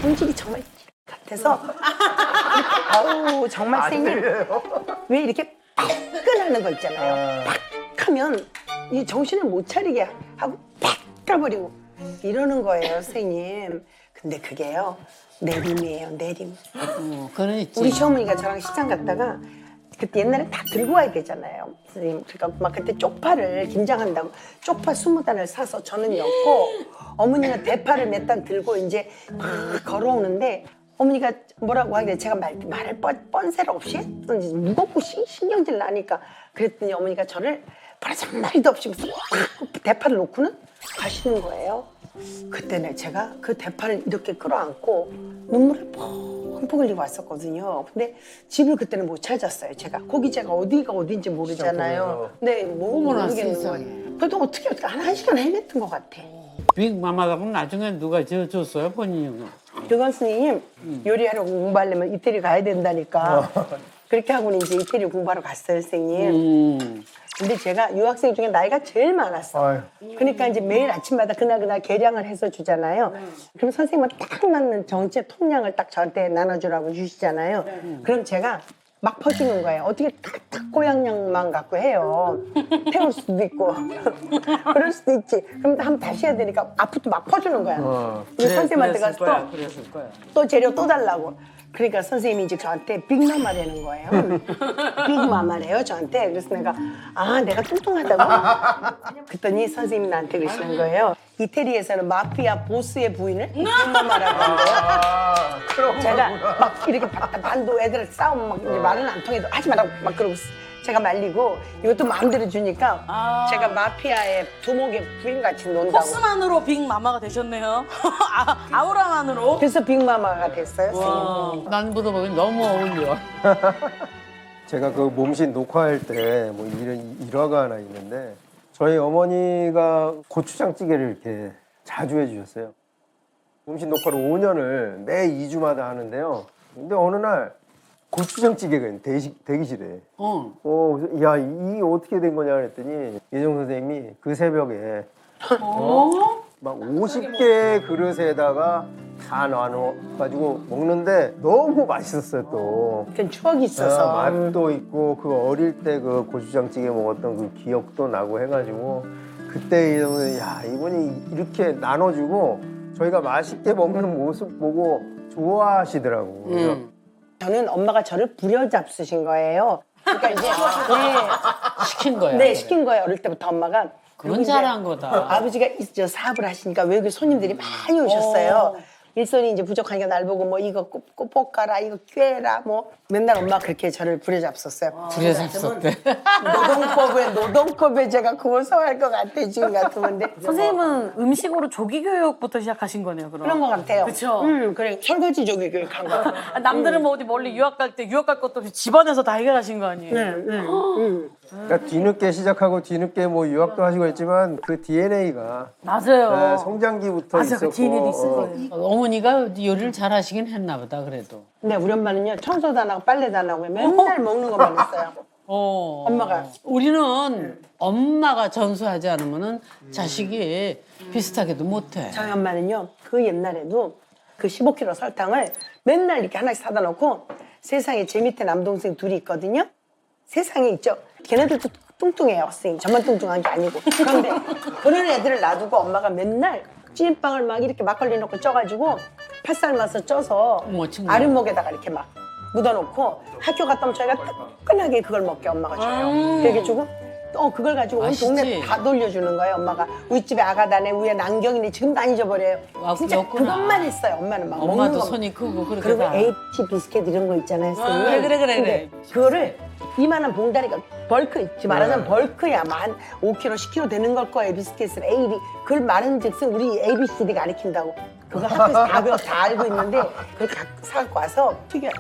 성질이 정말 같아서 아우 정말 선생님 왜 이렇게 팍끈하는 거 있잖아요. 팍 하면 이 정신을 못 차리게 하고 팍 가버리고 이러는 거예요, 선생님. 근데 그게요 내림이에요, 내림. 그건 있지. 우리 시어머니가 저랑 시장 갔다가 그때 옛날에 다 들고 와야 되잖아요, 선생님. 그러니까 막 그때 쪽파를 김장한다고 쪽파 20단을 사서 저는 엮고 어머니가 대파를 몇 단 들고 이제 막 걸어오는데 어머니가 뭐라고 하길래 제가 말을 뻔세를 없이 했던지 무겁고 신경질 나니까 그랬더니 어머니가 저를 버르장머리도 없이 무슨 대파를 놓고는 가시는 거예요. 그때는 제가 그 대파를 이렇게 끌어안고 눈물을 펑펑 흘리고 왔었거든요. 근데 집을 그때는 못 찾았어요. 제가 고깃제가 어디가 어딘지 모르잖아요. 네, 모르겠는 거예요. 그래도 어떻게 한 시간 헤맸던 것 같아. 빅마마가 그럼 나중에 누가 지어줬어요, 본인이? 그건 선생님 요리하러 공부하려면 이태리 가야 된다니까 그렇게 하고는 이제 이태리 공부하러 갔어요, 선생님. 근데 제가 유학생 중에 나이가 제일 많았어. 그러니까 이제 매일 아침마다 그날 계량을 해서 주잖아요. 그럼 선생님은 딱 맞는 정체 통량을 딱 저한테 나눠주라고 주시잖아요. 그럼 제가 막 퍼주는 거예요. 어떻게 탁탁 고향량만 갖고 해요. 태울 수도 있고 그럴 수도 있지. 그럼 한번 다시 해야 되니까 앞부터 막 퍼주는 거야. 근데 선생님한테 가서 또 재료 또 달라고. 그러니까 선생님이 이제 저한테 빅마마라는 거예요. 빅마마래요, 저한테. 그래서 내가 뚱뚱하다고? 그랬더니 선생님이 나한테 그러시는 거예요. 이태리에서는 마피아 보스의 부인을 빅마마라고 한대요. 제가 막 이렇게 반도 애들 싸우면 막 이제 말은 안 통해도 하지 말라고 막 그러고 제가 말리고 이것도 마음대로 주니까 제가 마피아의 두목의 부인같이 논다고. 코스만으로 빅마마가 되셨네요. 아우라만으로. 그래서 빅마마가 됐어요, 선생님. 난 물어보기 너무 어울려. 제가 그 몸신 녹화할 때 뭐 이런 일화가 하나 있는데 저희 어머니가 고추장찌개를 이렇게 자주 해주셨어요. 몸신 녹화를 5년을 매 2주마다 하는데요. 근데 어느 날 고추장찌개가 대기실에. 야, 이게 어떻게 된 거냐 그랬더니 예정 선생님이 그 새벽에 막 50개 그릇에다가 다 나눠가지고 먹는데 너무 맛있었어요, 또. 그건 추억이 있어서. 맛도 있고 그 어릴 때 그 고추장찌개 먹었던 그 기억도 나고 해가지고 그때 야, 이분이 이렇게 나눠주고 저희가 맛있게 먹는 모습 보고 좋아하시더라고. 그래서 저는 엄마가 저를 부려잡수신 거예요. 그러니까 이제 시킨 거야. 네, 시킨 거예요. 어릴 때부터 엄마가. 그건 잘한 거다. 아버지가 저 사업을 하시니까 외국에 손님들이 많이 오셨어요. 일손이 이제 부족하니까 날 보고 뭐 이거 꼭 볶아라, 이거 꿰라, 뭐 맨날 엄마가 그렇게 저를 부려잡섰어요. 부려잡섰대. 노동법에 제가 그걸 써할 것 같아, 지금 같으면. 선생님은 음식으로 조기 교육부터 시작하신 거네요, 그럼. 그런 것 같아요. 그쵸? 그래. 설거지 조기 교육한 거. 남들은 뭐 어디 멀리 유학 갈 때 유학 갈 것도 없이 집안에서 다 해결하신 거 아니에요? 그러니까 뒤늦게 시작하고 뒤늦게 뭐 유학도 하시고 했지만 그 DNA가 맞아요. 성장기부터 맞아, 있었고 그 DNA 있을 거예요. 어머니가 요리를 잘하시긴 했나 보다, 그래도. 근데 우리 엄마는요, 청소도 안 하고 빨래도 안 하고 맨날 먹는 것만 했어요. 엄마가. 우리는 엄마가 전수하지 않으면은 자식이 비슷하게도 못해. 저희 엄마는요, 그 옛날에도 그 15kg 설탕을 맨날 이렇게 하나씩 사다 놓고 세상에 제 밑에 남동생 둘이 있거든요. 세상에 있죠. 걔네들도 뚱뚱해요, 선생님. 저만 뚱뚱한 게 아니고. 그런데 그런 애들을 놔두고 엄마가 맨날 찐빵을 막 이렇게 막걸리 넣고 쪄가지고 팥 삶아서 쪄서 어머, 정말. 아랫목에다가 이렇게 막 묻어놓고 학교 갔다 오면 저희가 따끈하게 그걸 먹게 엄마가 줘요. 그렇게 주고 그걸 가지고 온 맛있지? 동네 다 돌려주는 거예요. 엄마가 우리 집에 아가다네, 위에 난경이네, 지금도 안 잊어버려요. 아, 진짜 그렇구나. 그것만 했어요. 엄마는 막 먹는 엄마도 거. 손이 크고 그렇게 그리고 다. H 비스켓 이런 거 있잖아요, 선생님. 그래. 근데 그거를 이만한 봉다리가 벌크, 지금 말하자면 벌크야. 한 5kg, 10kg 되는 걸 거예요, 비스켓을. A, B. 그걸 말하는 즉슨 우리 ABCD가 가르친다고. 그거 학교에서 다 배워, 다 알고 있는데 그걸 사갖고 와서 튀겨요.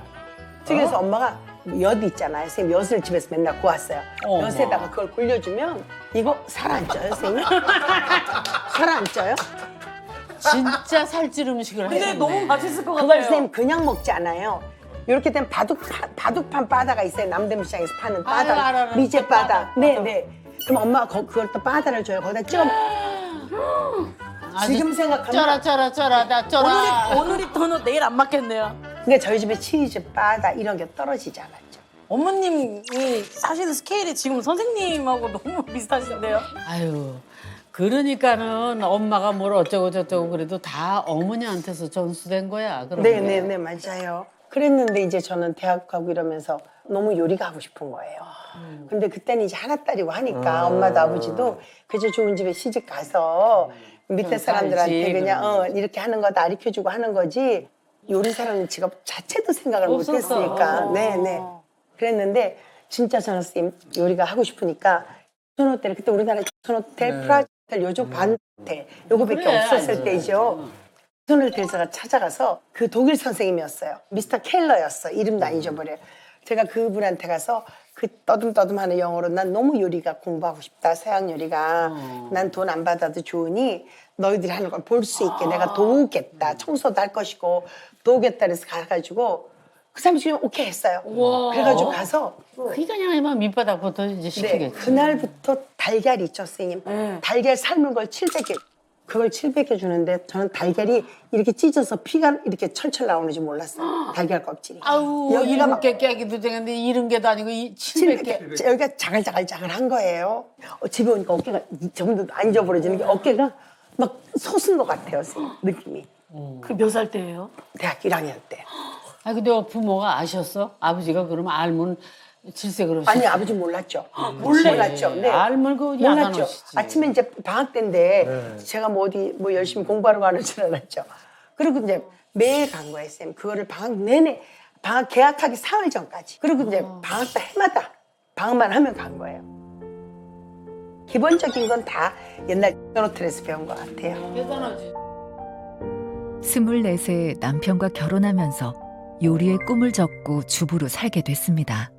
튀겨서 엄마가 엿 있잖아요. 선생님, 엿을 집에서 맨날 구웠어요. 엿에다가 그걸 굴려주면 이거 살 안 쪄요, 선생님? 살 안 쪄요? 진짜 살찔 음식을 근데 하셨네. 너무 맛있을 것 그걸 같아요. 선생님 그냥 먹지 않아요. 이렇게 된 바둑판 바다가 있어요. 남대문시장에서 파는 바다, 알아. 미제 바다. 네. 그럼 엄마가 그걸 또 바다를 줘요. 거기다 찍어. 지금 생각하면 쩌라 나 쩌라. 오늘이 또는 내일 안 맞겠네요. 그러니까 저희 집에 치즈, 바다 이런 게 떨어지지 않았죠. 어머님이 사실은 스케일이 지금 선생님하고 너무 비슷하신데요. 아유. 그러니까는 엄마가 뭘 어쩌고 저쩌고 그래도 다 어머니한테서 전수된 거야. 그런 게. 네네네 맞아요. 그랬는데 이제 저는 대학 가고 이러면서 너무 요리가 하고 싶은 거예요. 근데 그때는 이제 하나딸이고 하니까 엄마도 아버지도 그저 좋은 집에 시집 가서 밑에 사람들한테 살지, 그냥 이렇게 하는 거 가르쳐주고 하는 거지 요리사라는 직업 자체도 생각을 없었어. 못했으니까. 네네. 그랬는데 진짜 저는 선생님 요리가 하고 싶으니까 조선호텔 그때 우리나라에 조선호텔 프라자 호텔 요즘 반호텔 요거밖에 그래, 없었을 알지. 때죠. 조선호텔에서 찾아가서 그 독일 선생님이었어요. 미스터 켈러였어. 이름도 안 잊어버려요. 제가 그분한테 가서 그 떠듬떠듬하는 영어로 난 너무 요리가 공부하고 싶다. 서양 요리가. 난 돈 안 받아도 좋으니 너희들이 하는 걸 볼 수 있게 내가 도우겠다. 청소도 할 것이고 도우겠다 그래서 가가지고 그 사람이 지금 오케이 했어요. 그래가지고 가서 그냥 밑바닥부터 이제 네, 시키겠지. 그날부터 달걀 있죠, 선생님. 달걀 삶은 걸 700개. 그걸 700개 주는데 저는 달걀이 이렇게 찢어서 피가 이렇게 철철 나오는지 몰랐어요. 달걀 껍질이. 아우 여기가 막 7개 깨기도 되는데 70개도 아니고 700개. 700개. 여기가 자글자글자글한 거예요. 집에 오니까 어깨가 전부 안 잊어버려지는 게 어깨가 막 솟은 것 같아요, 선생님. 느낌이. 그 몇 살 때예요? 대학교 1학년 때. 아 근데 부모가 아셨어? 아버지가 그러면 알면 질세 그러셨어. 아니 아버지 몰랐죠. 몰랐죠. 네. 알면 그거 몰랐죠. 야단하시지. 아침에 이제 방학 때인데 제가 뭐 어디 뭐 열심히 공부하러 가는 줄 알았죠. 그리고 이제 매일 간 거예요, 쌤. 그거를 방학 내내 방학 개학하기 4일 전까지. 그리고 이제 방학 때 해마다 방학만 하면 간 거예요. 기본적인 건 다 옛날 호텔에서 배운 것 같아요. 대단하지. 24세 남편과 결혼하면서 요리의 꿈을 접고 주부로 살게 됐습니다.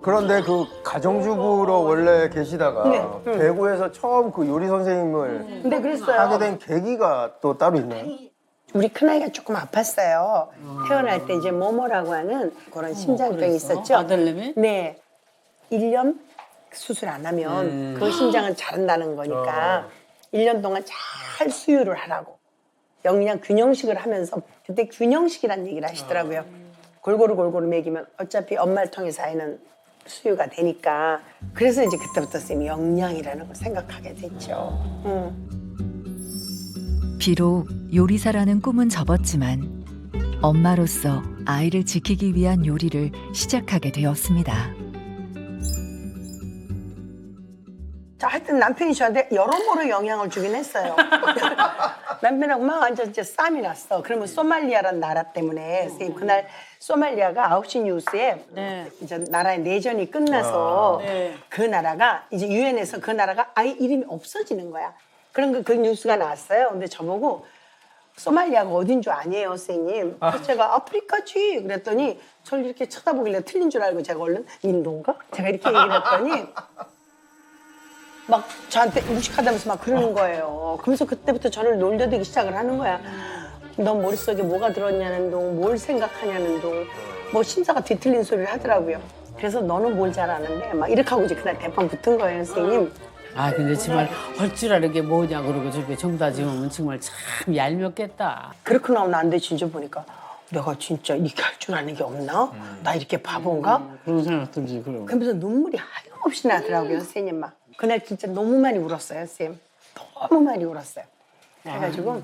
그런데 그 가정주부로 원래 계시다가 네. 대구에서 처음 그 요리 선생님을 근데 그랬어요. 하게 된 계기가 또 따로 있나요? 우리 큰아이가 조금 아팠어요. 태어날 때 이제 모모라고 하는 그런 심장병이 있었죠. 아들내미? 네. 1년 수술 안 하면 그 심장은 자란다는 거니까 1년 동안 잘 수유를 하라고. 영양 균형식을 하면서 그때 균형식이라는 얘기를 하시더라고요. 골고루 먹이면 어차피 엄마를 통해서 아이는 수유가 되니까. 그래서 이제 그때부터 쌤이 영양이라는 걸 생각하게 됐죠. 비록 요리사라는 꿈은 접었지만 엄마로서 아이를 지키기 위한 요리를 시작하게 되었습니다. 자, 하여튼 남편이 저한테 여러모로 영향을 주긴 했어요. 남편하고 막 완전 이제 싸움이 났어. 그러면 소말리아라는 나라 때문에 선생님 그날 소말리아가 9시 뉴스에 이제 나라의 내전이 끝나서 그 나라가 이제 유엔에서 그 나라가 아예 이름이 없어지는 거야. 그런 그 뉴스가 나왔어요. 근데 저보고 소말리아가 어딘 줄 아니에요, 선생님. 그래서 제가 아프리카지 그랬더니 저를 이렇게 쳐다보길래 틀린 줄 알고 제가 얼른 인도인가? 제가 이렇게 얘기를 했더니 막 저한테 무식하다면서 막 그러는 거예요. 그러면서 그때부터 저를 놀려대기 시작을 하는 거야. 너 머릿속에 뭐가 들었냐는 둥, 뭘 생각하냐는 둥, 뭐 심사가 뒤틀린 소리를 하더라고요. 그래서 너는 뭘 잘하는데 막 이렇게 하고 이제 그날 대판 붙은 거예요, 선생님. 아 근데 정말 할 줄 아는 게 뭐냐 그러고 저렇게 정다지 오면 정말 참 얄밉겠다. 그렇게 나오면 안 돼, 진짜 보니까. 내가 진짜 이렇게 할 줄 아는 게 없나? 나 이렇게 바본가? 그런 생각 들지 그럼. 그러면서 눈물이 하염없이 나더라고요, 선생님 막. 그날 진짜 너무 많이 울었어요, 선생님. 너무 많이 울었어요. 그래가지고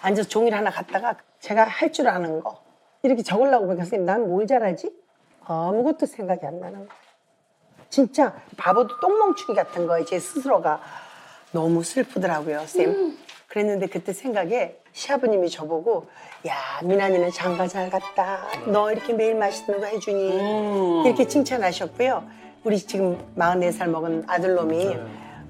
앉아서 종이를 하나 갖다가 제가 할 줄 아는 거 이렇게 적으려고 보니까 선생님 난 뭘 잘하지? 아무것도 생각이 안 나는 거예요. 진짜 바보도 똥멍충이 같은 거예요, 제 스스로가. 너무 슬프더라고요, 선생님. 그랬는데 그때 생각에 시아버님이 저보고 야, 미나니는 장가 잘 갔다. 너 이렇게 매일 맛있는 거 해주니 이렇게 칭찬하셨고요. 우리 지금 44살 먹은 아들놈이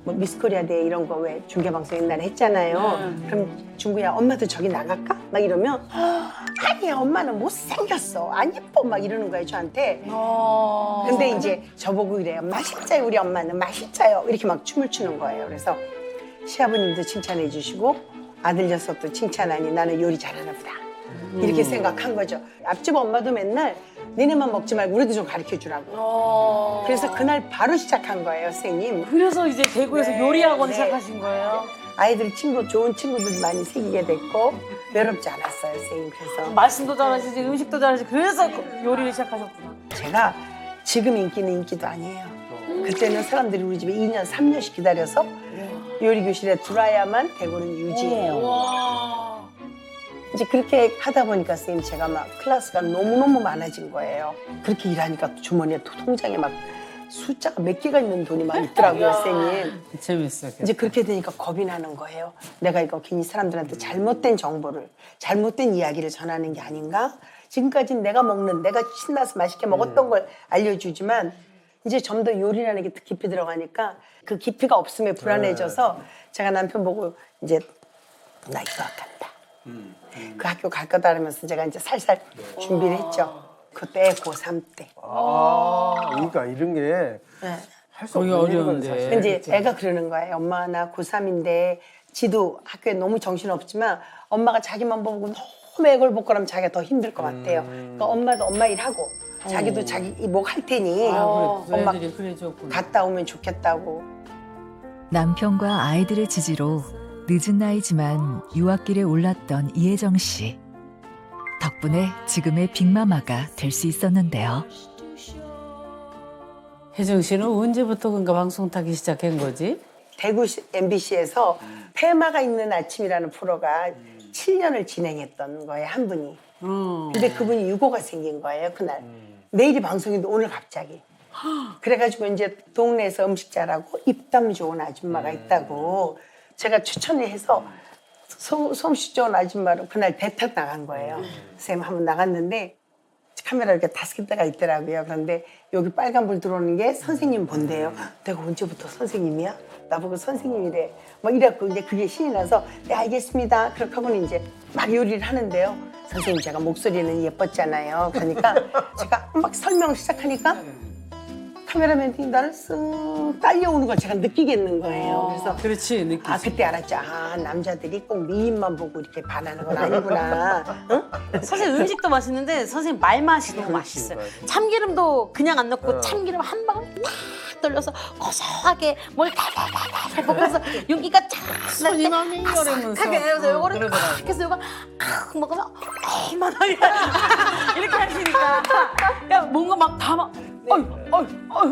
뭐 미스코리아 대회 이런 거 왜 중계방송 옛날에 했잖아요. 그럼 중구야 엄마도 저기 나갈까? 막 이러면 아니야 엄마는 못생겼어. 안 예뻐. 막 이러는 거예요 저한테. 근데 이제 저보고 이래요. 맛있자요 우리 엄마는 맛있자요. 이렇게 막 춤을 추는 거예요. 그래서 시아버님도 칭찬해 주시고 아들 녀석도 칭찬하니 나는 요리 잘하나 보다. 이렇게 생각한 거죠. 앞집 엄마도 맨날 니네만 먹지 말고 우리도 좀 가르쳐 주라고. 그래서 그날 바로 시작한 거예요, 선생님. 그래서 이제 대구에서 네, 요리 학원 네. 시작하신 거예요? 아이들 친구 좋은 친구들 많이 생기게 됐고 외롭지 않았어요, 선생님. 그래서 말씀도 잘하시지 음식도 잘하시지 그래서 요리를 시작하셨구나. 제가 지금 인기는 인기도 아니에요. 그때는 사람들이 우리 집에 2년, 3년씩 기다려서 요리 교실에 들어와야만 대구는 유지해요. 이제 그렇게 하다 보니까 선생님 제가 막 클래스가 너무너무 많아진 거예요. 그렇게 일하니까 주머니에 통장에 막 숫자가 몇 개가 있는 돈이 막 있더라고요, 선생님. 재밌어. 이제 그렇게 되니까 겁이 나는 거예요. 내가 이거 괜히 사람들한테 잘못된 정보를, 잘못된 이야기를 전하는 게 아닌가? 지금까지는 내가 먹는, 내가 신나서 맛있게 먹었던 걸 알려주지만 이제 좀 더 요리라는 게 더 깊이 들어가니까 그 깊이가 없으면 불안해져서 제가 남편 보고 이제 나 이거 간다. 그 학교 갈 거다 하면서 제가 이제 살살 준비를 했죠. 그때 고3 때. 그러니까 이런 게 할 수 거기 없는 어려운데. 일이거든요, 사실. 이제 애가 그러는 거예요. 엄마 나 고3인데 지도 학교에 너무 정신없지만 엄마가 자기만 보고 너무 애걸 볼 거라면 자기가 더 힘들 것 같아요. 그러니까 엄마도 엄마 일하고 자기도 자기 목 할 테니 아, 그래. 엄마 애들이 그래 줬구나. 갔다 오면 좋겠다고. 남편과 아이들의 지지로 늦은 나이지만 유학길에 올랐던 이혜정 씨. 덕분에 지금의 빅마마가 될 수 있었는데요. 혜정 씨는 언제부터 그런가 방송 타기 시작한 거지? 대구 MBC에서 테마가 있는 아침이라는 프로가 7년을 진행했던 거예요, 한 분이. 근데 그분이 유고가 생긴 거예요, 그날. 내일이 방송인데 오늘 갑자기. 그래가지고 이제 동네에서 음식 잘하고 입담 좋은 아줌마가 있다고 제가 추천을 해서 솜씨 좋은 아줌마로 그날 대탁 나간 거예요. 선생님 한번 나갔는데 카메라 이렇게 5개가 있더라고요. 그런데 여기 빨간불 들어오는 게 선생님 본대요. 내가 언제부터 선생님이야? 나보고 선생님이래. 막 이래갖고 이제 그게 신이 나서 네 알겠습니다. 그렇게 하고는 이제 막 요리를 하는데요. 선생님 제가 목소리는 예뻤잖아요. 그러니까 제가 막 설명을 시작하니까 카메라맨이 나를 쓱 딸려오는 걸 제가 느끼겠는 거예요. 그래서 그렇지, 느끼지. 아 그때 알았죠. 아 남자들이 꼭 미인만 보고 이렇게 반하는 건 아니구나. 응? 선생님 음식도 맛있는데 선생님 말맛이 너무 맛있어요. 참기름도 그냥 안 넣고 참기름 한 방울 탁 돌려서 고소하게 뭘 달달달달 볶아서 윤기가 쫙 손이 너무 이러면서. 하게 해서 요거를 그러더라고. 탁 해서 요거 칵 먹으면 얼마나 이렇게 하시니까 그냥 뭔가 막 다 막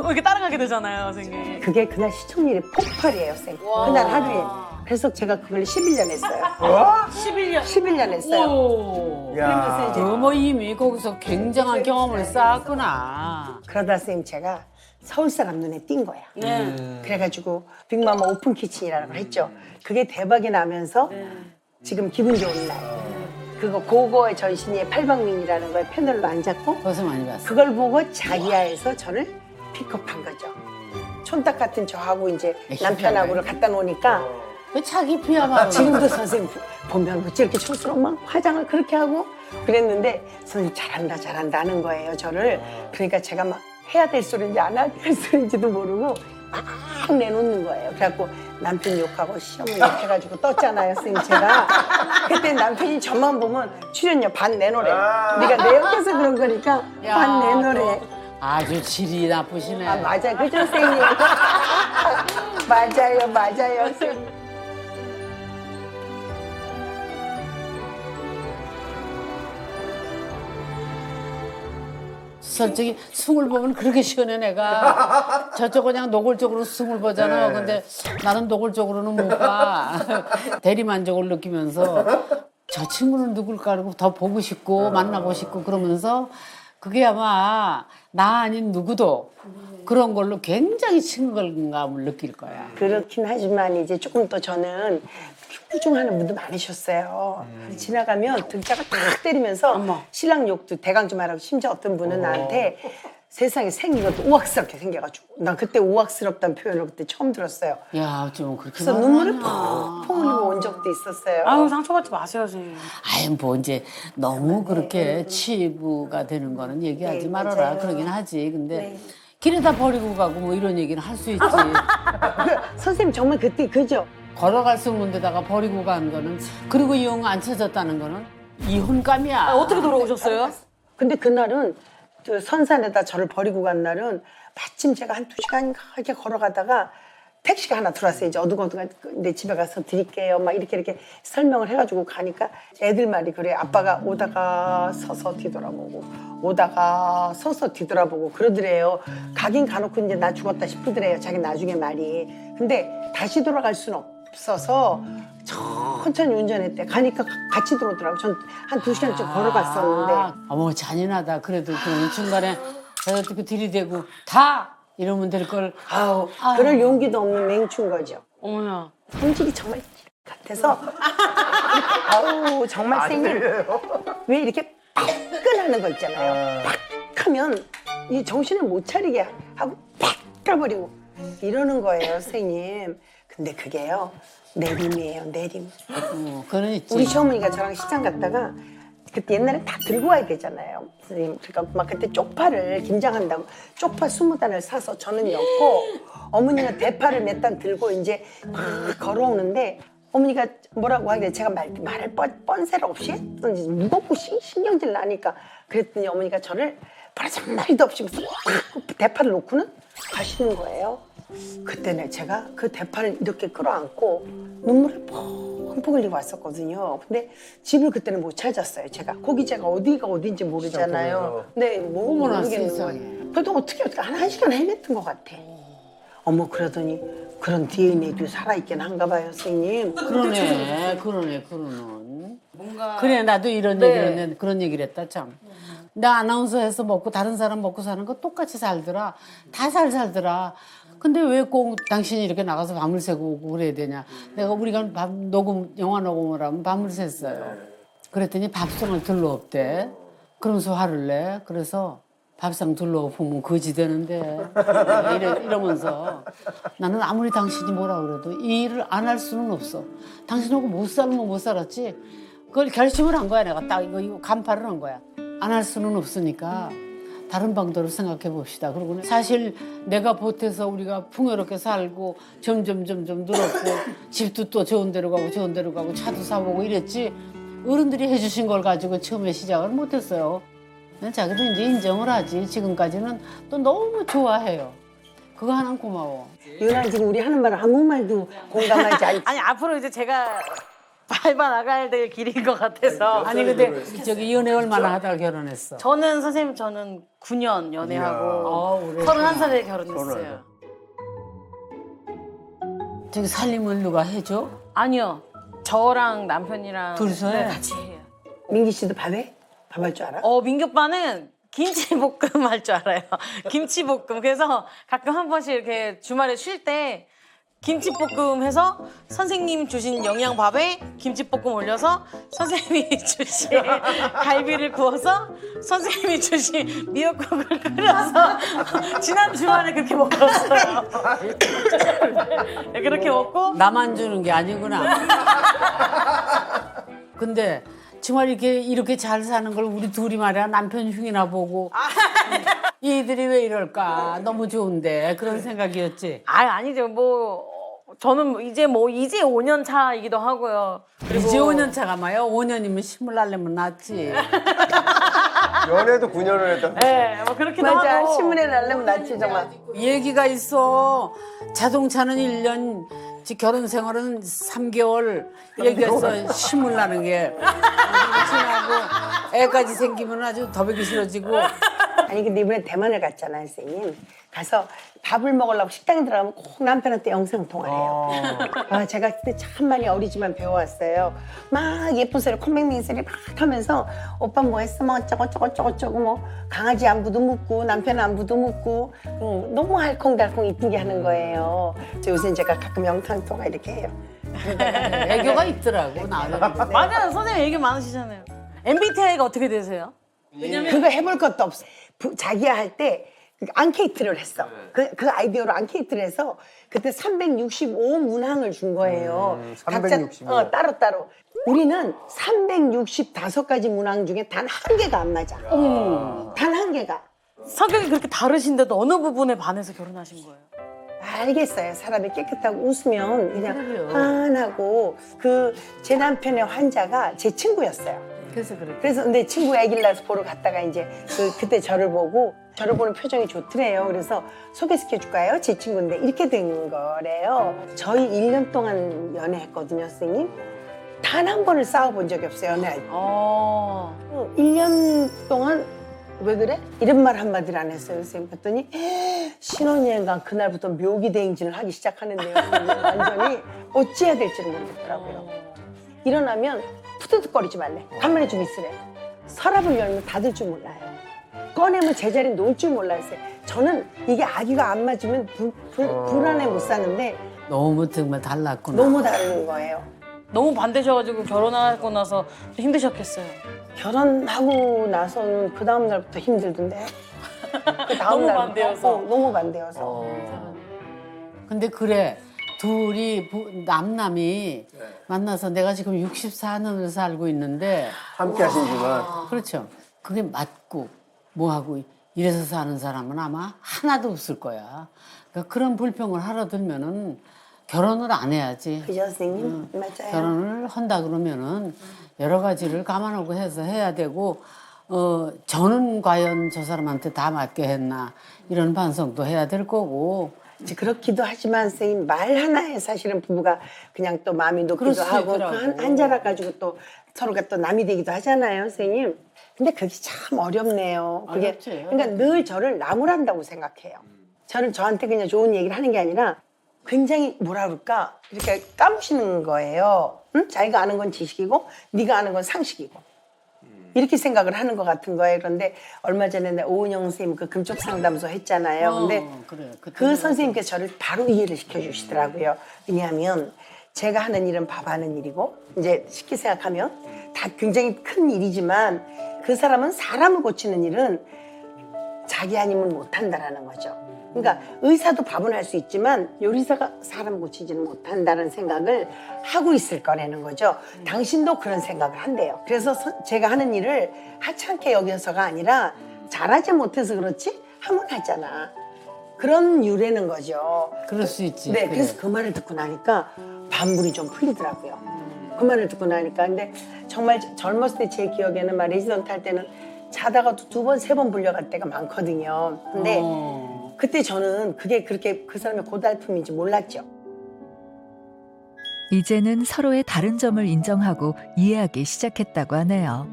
이렇게 따라가게 되잖아요, 선생님. 그게 그날 시청률이 폭발이에요, 선생님. 그날 하루에. 그래서 제가 그걸 11년 했어요. 11년. 11년 했어요. 오. 그러면서 이제 뭐 이미 거기서 굉장한 경험을 쌓았구나. 그러다 선생님 제가 서울 사람 눈에 띈 거야. 그래가지고 빅마마 오픈 키친이라는 걸 했죠. 그게 대박이 나면서 지금 기분 좋은 날. 그거 고고의 전신의 팔방민이라는 거에 패널로 앉았고 거기서 많이 봤어. 그걸 보고 자기야에서 저를 픽업한 거죠. 촌딱 같은 저하고 이제 남편하고를 갖다 놓으니까 그 자기 피야말로. 지금도 선생님 보면 어찌 이렇게 촌스러운 막 화장을 그렇게 하고 그랬는데 선생님 잘한다 하는 거예요, 저를. 그러니까 제가 막 해야 될 소리인지 안 해야 될 소리인지도 모르고 막 내놓는 거예요. 그래갖고 남편 욕하고 시어머니 욕해가지고 떴잖아요, 선생님 제가. 그때 남편이 저만 보면 출연료 반 내놓으래. 네가 내 옆에서 그런 거니까 반 내놓으래. 아주 질이 나쁘시네. 아 맞아요, 그죠 선생님? 맞아요, 선생님. 솔직히 승을 보면 그렇게 시원해 내가. 저쪽 그냥 노골적으로 승을 보잖아. 근데 나는 노골적으로는 못 봐. 대리만족을 느끼면서 저 친구는 누굴까 하고 더 보고 싶고 만나고 싶고 그러면서 그게 아마 나 아닌 누구도 그런 걸로 굉장히 친근감을 느낄 거야. 그렇긴 하지만 이제 조금 더 저는 흉부중하는 분도 많으셨어요. 지나가면 등짝을 탁 때리면서 신랑 욕도 대강 좀 하라고 심지어 어떤 분은 나한테 세상에 생긴 것도 우악스럽게 생겨가지고 난 그때 우악스럽다는 표현을 그때 처음 들었어요. 야 어쩌면 그렇게 그래서 눈물을 말하냐. 펑펑 흘리고 온 적도 있었어요. 아유 상처받지 마세요, 선생님. 아유 뭐 이제 너무 그렇게 치부가 되는 거는 얘기하지 네, 말아라 맞아요. 그러긴 하지. 근데 길에다 버리고 가고 뭐 이런 얘기는 할 수 있지. 선생님 정말 그때 그죠? 걸어갈 수 없는 데다가 버리고 간 거는 그리고 영 안 찾았다는 거는 이혼감이야. 아, 어떻게 돌아오셨어요? 근데 그날은 그 선산에다 저를 버리고 간 날은 마침 제가 한 2시간인가 이렇게 걸어가다가 택시가 하나 들어왔어요. 이제 어둑어둑한 내 집에 가서 드릴게요. 막 이렇게 설명을 해가지고 가니까 애들 말이 그래. 아빠가 오다가 서서 뒤돌아보고 오다가 서서 뒤돌아보고 그러더래요. 가긴 가놓고 이제 나 죽었다 싶으더래요. 자기 나중에 말이. 근데 다시 돌아갈 수는 없어서 천천히 운전했대. 가니까 같이 들어오더라고. 전 한 2시간쯤 걸어갔었는데. 어머 잔인하다. 그래도 그 중간에 어떻게 들이대고 다 이러면 될 걸. 아우, 그럴 용기도 없는 맹추인 거죠. 어머나. 성질이 정말 같아서 아우 정말 쌩이 왜 이렇게 빠끈하는 거 있잖아요. 팍 하면 이 정신을 못 차리게 하고 팍 가버리고 이러는 거예요, 선생님. 근데 그게요 내림이에요, 내림. 그건 있지. 우리 시어머니가 저랑 시장 갔다가 그때 옛날에 다 들고 와야 되잖아요, 선생님. 그러니까 막 그때 쪽파를 김장한다고 쪽파 20단을 사서 저는 엮고 어머니가 대파를 몇 단 들고 이제 막 걸어오는데 어머니가 뭐라고 하길래 제가 말을 뻔세를 없이 했던지 무겁고 신경질 나니까 그랬더니 어머니가 저를 버르장머리도 없이 무슨 대파를 놓고는 가시는 거예요. 그때는 제가 그 대파를 이렇게 끌어안고 눈물을 펑펑 흘리고 왔었거든요. 근데 집을 그때는 못 찾았어요. 제가 고기제가 어디가 어딘지 모르잖아요. 네, 뭐 어머나, 모르겠는 세상에. 거예요. 그래도 어떻게 한 시간 헤맸던 것 같아. 어머 그러더니 그런 DNA도 살아있긴 한가 봐요, 선생님. 그러는. 그래 나도 이런 얘기를 했는데 그런 얘기를 했다 참. 나 아나운서 해서 먹고 다른 사람 먹고 사는 거 똑같이 살더라. 다 잘 살더라. 근데 왜 꼭 당신이 이렇게 나가서 밤을 새고 오고 그래야 되냐. 내가 우리가 영화 녹음을 하면 밤을 샜어요. 그랬더니 밥상을 들러 없대. 그러면서 화를 내. 그래서 밥상 둘러보면 거지 되는데 이러면서 나는 아무리 당신이 뭐라 그래도 이 일을 안 할 수는 없어. 당신하고 못 살면 못 살았지. 그걸 결심을 한 거야. 내가 딱 이거 간파를 한 거야. 안 할 수는 없으니까 다른 방도를 생각해 봅시다. 그리고 사실 내가 보태서 우리가 풍요롭게 살고 점점 늘었고 집도 또 좋은 데로 가고 좋은 데로 가고 차도 사보고 이랬지 어른들이 해주신 걸 가지고 처음에 시작을 못했어요. 자기도 이제 인정을 하지. 지금까지는 또 너무 좋아해요. 그거 하나는 고마워. 유나 지금 우리 하는 말 한국말도 공감하지 않지. 아니 앞으로 이제 제가 밟아 나가야 될 길인 것 같아서. 아니 근데 저기 연애 얼마나 하다가 결혼했어? 저는 선생님 저는 9년 연애하고 31살에 결혼했어요. 저기 살림을 누가 해줘? 아니요. 저랑 남편이랑 둘이서 해? 같이 해요. 민기 씨도 밥해? 밥 할 줄 알아? 민규 오빠는 김치볶음 할 줄 알아요. 김치볶음. 그래서 가끔 한 번씩 이렇게 주말에 쉴 때 김치볶음 해서 선생님 주신 영양밥에 김치볶음 올려서 선생님이 주신 갈비를 구워서 선생님이 주신 미역국을 끓여서 지난 주말에 그렇게 먹었어요. 네, 그렇게 먹고 나만 주는 게 아니구나. 근데 정말 이렇게 잘 사는 걸 우리 둘이 말이야 남편 흉이나 보고 이들이 왜 이럴까 너무 좋은데 그런 생각이었지. 아니죠. 저는 이제 5년 차이기도 하고요. 그리고 이제 5년 차가 마요. 5년이면 심을 날려면 낫지. 연애도 9년을 했다. 네, 그렇기도 맞아. 하고. 신문에 날려면 낫지 정말. 얘기가 있어. 자동차는 1년, 결혼 생활은 3개월 얘기했어. 심을 나는 게. 지나고 애까지 생기면 아주 더 보기 싫어지고. 아니 근데 이번에 대만을 갔잖아요, 선생님. 가서 밥을 먹으려고 식당에 들어가면 꼭 남편한테 영상통화를 해요. 제가 그때 참 많이 어리지만 배워왔어요. 막 예쁜 소리, 콩맹맹이 소리 막 하면서 오빠 뭐 했어? 뭐 어쩌고 뭐 강아지 안부도 묻고 남편 안부도 묻고 너무 알콩달콩 이쁘게 하는 거예요. 요새 제가 가끔 영상통화 이렇게 해요. 애교가 있더라고 나는. 맞아요. 선생님 얘기 많으시잖아요. MBTI가 어떻게 되세요? 그거 해볼 것도 없어. 자기야 할 때 앙케이트를 했어. 그 아이디어로 앙케이트를 해서 그때 365문항을 준 거예요. 365. 각자 따로따로. 우리는 365가지 문항 중에 단 한 개가 안 맞아. 단 한 개가. 성격이 그렇게 다르신데도 어느 부분에 반해서 결혼하신 거예요? 알겠어요. 사람이 깨끗하고 웃으면 그냥 그래요. 환하고 제 남편의 환자가 제 친구였어요. 그래서 그래. 그래서 근데 친구 애기를 낳아서 보러 갔다가 이제 그때 저를 보고 저를 보는 표정이 좋더래요. 그래서 소개시켜줄까요? 제 친구인데 이렇게 된 거래요. 저희 1년 동안 연애했거든요, 선생님. 단 한 번을 싸워본 적이 없어요, 연애할 때. 1년 동안 왜 그래? 이런 말 한마디를 안 했어요, 선생님. 그랬더니 신혼여행 간 그날부터 묘기 대행진을 하기 시작하는데요. 완전히 어찌해야 될지를 모르겠더라고요. 일어나면 푸드득거리지 말래. 가만히 좀 있으래. 서랍을 열면 닫을 줄 몰라요. 꺼내면 제자리에 놓을 줄 몰라요. 저는 이게 아기가 안 맞으면 불안해 못 사는데 너무 정말 달랐구나. 너무 다른 거예요. 너무 반대셔가지고 결혼하고 나서 좀 힘드셨겠어요. 결혼하고 나서는 그 다음 날부터 힘들던데. 그 다음 너무 날부터 반대여서. 너무 반대여서. 근데 그래. 둘이 남남이 만나서 내가 지금 64년을 살고 있는데 함께 하신 지만 그렇죠. 그게 맞고 뭐하고 이래서 사는 사람은 아마 하나도 없을 거야. 그러니까 그런 불평을 하러 들면은 결혼을 안 해야지. 그죠, 선생님? 맞아요. 결혼을 한다 그러면은 여러 가지를 감안하고 해서 해야 되고 저는 과연 저 사람한테 다 맞게 했나 이런 반성도 해야 될 거고. 이제 그렇기도 하지만 선생님 말 하나에 사실은 부부가 그냥 또 마음이 그럴 높기도 수 하고 있더라고. 한 자락 가지고 또 서로가 또 남이 되기도 하잖아요, 선생님. 근데 그게 참 어렵네요. 그게 어렵지. 그러니까 늘 저를 나무란다고 생각해요. 저는 저한테 그냥 좋은 얘기를 하는 게 아니라 굉장히 뭐라 그럴까 이렇게 까무시는 거예요. 응? 자기가 아는 건 지식이고 네가 아는 건 상식이고. 이렇게 생각을 하는 것 같은 거예요. 그런데 얼마 전에 내 오은영 선생님 그 금쪽 상담소 했잖아요. 근데 그래. 그 선생님께서 저를 바로 이해를 시켜주시더라고요. 왜냐하면 제가 하는 일은 밥하는 일이고 이제 쉽게 생각하면 다 굉장히 큰 일이지만 그 사람은 사람을 고치는 일은 자기 아니면 못한다라는 거죠. 그러니까 의사도 밥은 할 수 있지만 요리사가 사람 고치지는 못한다는 생각을 하고 있을 거라는 거죠. 당신도 그런 생각을 한대요. 그래서 제가 하는 일을 하찮게 여겨서가 아니라 잘하지 못해서 그렇지 하면 하잖아. 그런 유래는 거죠. 그럴 수 있지. 네, 그래. 그래서 그 말을 듣고 나니까 반불이 좀 풀리더라고요. 그 말을 듣고 나니까. 근데 정말 젊었을 때 제 기억에는 막 레지던트 할 때는 자다가도 2번, 3번 불려갈 때가 많거든요. 근데 그때 저는 그게 그렇게 그 사람의 고달픔인지 몰랐죠. 이제는 서로의 다른 점을 인정하고 이해하기 시작했다고 하네요.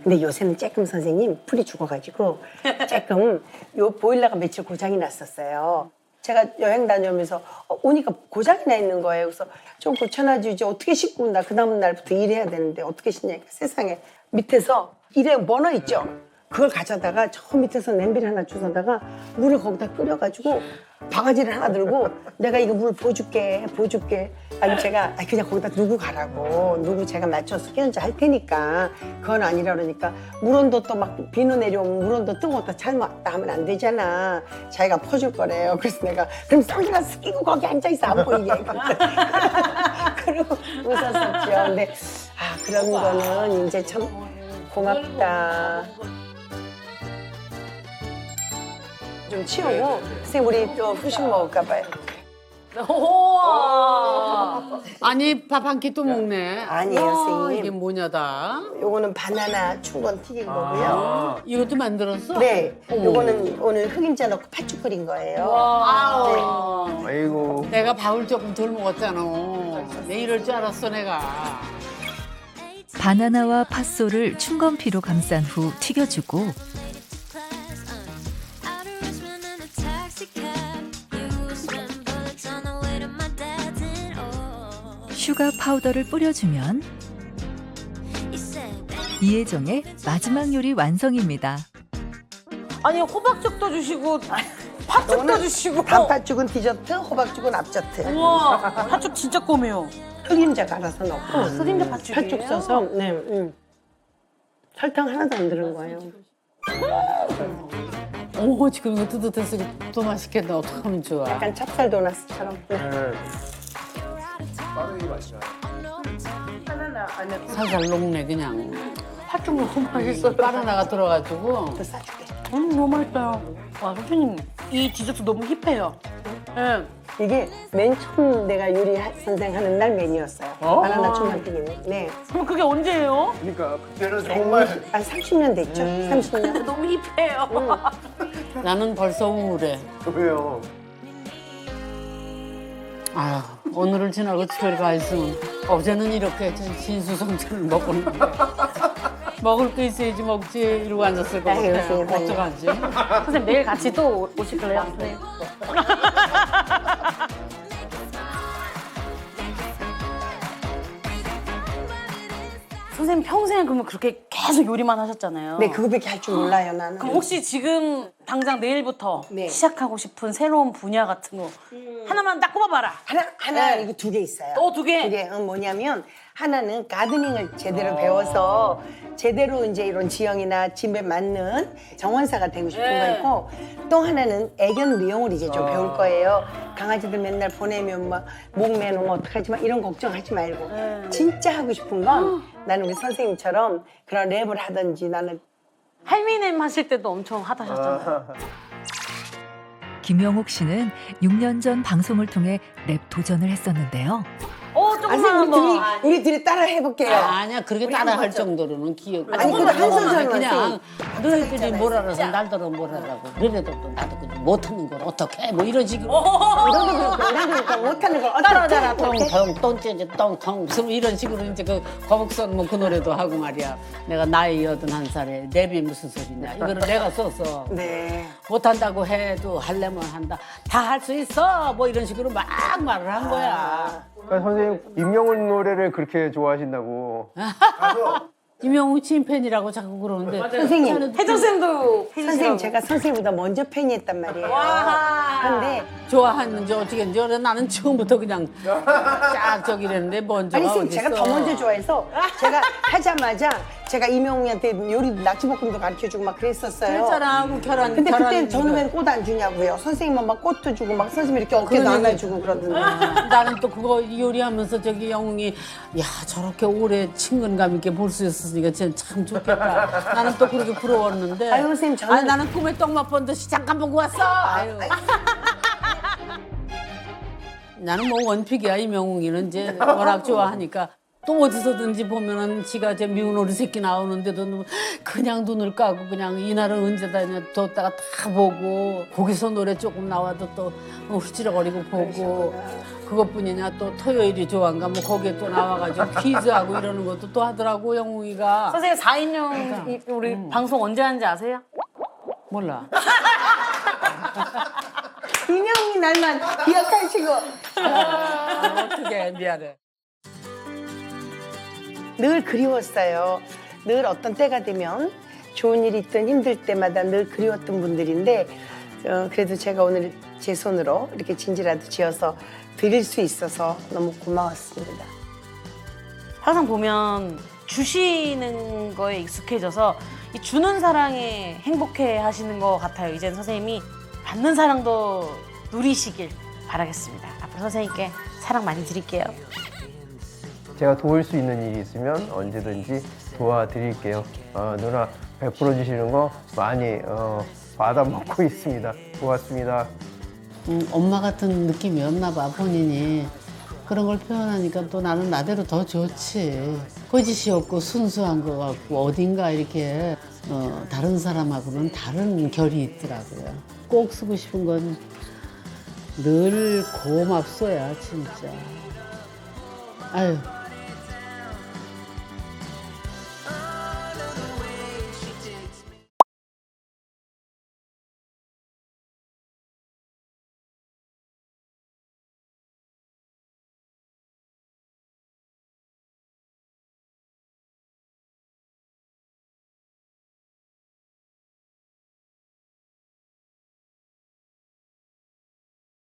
근데 요새는 쬐끔 선생님 풀이 죽어가지고 쬐끔 요 보일러가 며칠 고장이 났었어요. 제가 여행 다녀오면서 오니까 고장이 나 있는 거예요. 그래서 좀 고쳐놔주지 어떻게 씻고 나 그 다음 날부터 일해야 되는데 어떻게 씻냐니까 세상에 밑에서 일에 버너 있죠. 그걸 가져다가 저 밑에서 냄비를 하나 주워다가 물을 거기다 끓여가지고 바가지를 하나 들고 내가 이거 물 부어줄게. 아니 제가 그냥 거기다 누구 가라고 누구 제가 맞춰서 끼얹어 할 테니까 그건 아니라 그러니까 물온도 또 막 비누 내려오면 물온도 뜨거웠다 잘못다 하면 안 되잖아. 자기가 퍼줄 거래요. 그래서 내가 그럼 선글라스 끼고 거기 앉아있어 안 보이게. 그러고 웃었었죠. 근데 그런 거는 이제 참 고맙다. 좀 치우고 선생님 우리 또 후식 먹을까 봐요. 우와. 아니 밥 한 끼 또 먹네. 아니에요, 와, 선생님. 이게 뭐냐다. 요거는 바나나 충건 튀긴 거고요. 이것도 만들었어? 네, 요거는 오늘 흑임자 넣고 팥죽 끓인 거예요. 아이고 내가 밥을 조금 덜 먹었잖아. 내 이럴 줄 알았어 내가. 바나나와 팥소를 충건피로 감싼 후 튀겨주고 슈가 파우더를 뿌려주면 이혜정의 마지막 요리 완성입니다. 아니 호박죽도 주시고 팥죽도 주시고. 단팥죽은 디저트, 호박죽은 앞저트. 우와. 팥죽 진짜 꼬매요. 흑임자 갈아서 넣고 흑임자 팥죽이에요? 팥죽 써서 네, 설탕 하나도 안 들은 거예요. 오 지금 이거 뜨뜻해서 또 맛있겠다. 어떡하면 좋아. 약간 찹쌀 도나스처럼. 네. 바나나 안에 살살 녹네 그냥. 팥죽 너무 맛있어요. 바나나가 들어가지고. 또 싸줄게. 너무 맛있어요. 와 선생님 이 디저트 너무 힙해요. 네. 이게 맨 처음 내가 요리 선생 하는 날 메뉴였어요. 바나나 초마튀기는. 네. 그럼 그게 언제예요? 그러니까 그때는 정말 한 30년 됐죠? 30년. 너무 힙해요. 나는 벌써 우울해. 왜요? 아휴, 오늘을 지나고 집에 가 있으면 어제는 이렇게 진수성찬을 먹었는데 먹을 거 있어야지 먹지 이러고 앉았을 것 아유, 같아요. 세상에. 어떡하지? 선생님 내일 같이 또 오실래요? 네. 선생님 평생 그러면 그렇게 계속 요리만 하셨잖아요. 네, 그거밖에 할 줄 몰라요, 나는. 그럼 혹시 지금 당장 내일부터 네. 시작하고 싶은 새로운 분야 같은 거 하나만 딱 꼽아봐라. 하나 네. 이거 두 개 있어요. 또 두 개? 두 개. 뭐냐면 하나는 가드닝을 제대로 배워서 제대로 이제 이런 지형이나 집에 맞는 정원사가 되고 싶은 네. 거 있고 또 하나는 애견 미용을 이제 좀 배울 거예요. 강아지들 맨날 보내면 막 목 매놓으면 어떡하지 마 이런 걱정하지 말고 진짜 하고 싶은 건 나는 우리 선생님처럼 그런 랩을 하든지 나는 할미넴 하실 때도 엄청 핫하셨잖아요. 김영옥 씨는 6년 전 방송을 통해 랩 도전을 했었는데요. 아니 조금만 한번. 우리 둘이 따라 해볼게요. 아니야 그렇게 따라할 정도로는 기억. 아니, 근데 한 소절만 그냥 너희들이 뭘 알아서 날더러 뭘 하라고. 그래도 또 나도 그냥 못하는 걸 어떻게 뭐 이런 식으로. 너도 그렇고 나도 그렇고 못하는 걸 따라자라 어떻게 똥통 똥째지 똥통 이런 식으로 이제 그 거북선 뭐 그 노래도 하고 말이야. 내가 나이 81살에 랩이 무슨 소리냐. 이거를 내가 써서 네. 못한다고 해도 하려면 한다. 다 할 수 있어. 뭐 이런 식으로 막 말을 한 거야. 그러니까 선생님 임영웅 노래를 그렇게 좋아하신다고. 김영웅 찐팬이라고 자꾸 그러는데 선생님. 혜정쌤도 선생님 제가 선생님보다 먼저 팬이었단 말이에요. 근데 좋아하는지 어떻게 했는지 나는 처음부터 그냥 쫙 저기 이랬는데 먼저가 아니 선생님 어딨어. 제가 더 먼저 좋아해서 제가 하자마자 제가 이명웅한테 요리 낙지볶음도 가르쳐주고 막 그랬었어요. 그랬잖아. 그 계란 근데 계란 그때 저는 왜 꽃 안 주냐고요. 선생님은 막 꽃도 주고 막 선생님 이렇게 어깨도 그러니까. 안아주고 그러던데. 나는 또 그거 요리하면서 저기 영웅이 야 저렇게 오래 친근감 있게 볼 수 있었으니까 진짜 참 좋겠다. 나는 또 그렇게 부러웠는데. 아유, 선생님, 저는- 아니 나는 꿈에 떡 맛본 듯이 잠깐 보고 왔어. 아유. 나는 뭐 원픽이야 이명웅이는 이제 워낙 좋아하니까. 또 어디서든지 보면은 지가 제 미운 오리 새끼 나오는데도 그냥 눈을 까고 그냥 이날은 언제다 뒀다가 다 보고 거기서 노래 조금 나와도 또 후지럭거리고 보고 그것뿐이냐 또 토요일이 좋아한가 뭐 거기에 또 나와가지고 퀴즈하고 이러는 것도 또 하더라고 영웅이가. 선생님 4인용 우리 방송 언제 하는지 아세요? 몰라. 이명웅이 날만 기억하시고 어떻게 미안해. 늘 그리웠어요. 늘 어떤 때가 되면 좋은 일이 있든 힘들 때마다 늘 그리웠던 분들인데 그래도 제가 오늘 제 손으로 이렇게 진지라도 지어서 드릴 수 있어서 너무 고마웠습니다. 항상 보면 주시는 거에 익숙해져서 이 주는 사랑에 행복해 하시는 것 같아요. 이제는 선생님이 받는 사랑도 누리시길 바라겠습니다. 앞으로 선생님께 사랑 많이 드릴게요. 제가 도울 수 있는 일이 있으면 언제든지 도와드릴게요. 누나 베풀어 주시는 거 많이 받아먹고 있습니다. 고맙습니다. 엄마 같은 느낌이었나 봐 본인이. 그런 걸 표현하니까 또 나는 나대로 더 좋지. 거짓이 없고 순수한 것 같고 어딘가 이렇게 다른 사람하고는 다른 결이 있더라고요. 꼭 쓰고 싶은 건 늘 고맙소야 진짜. 아유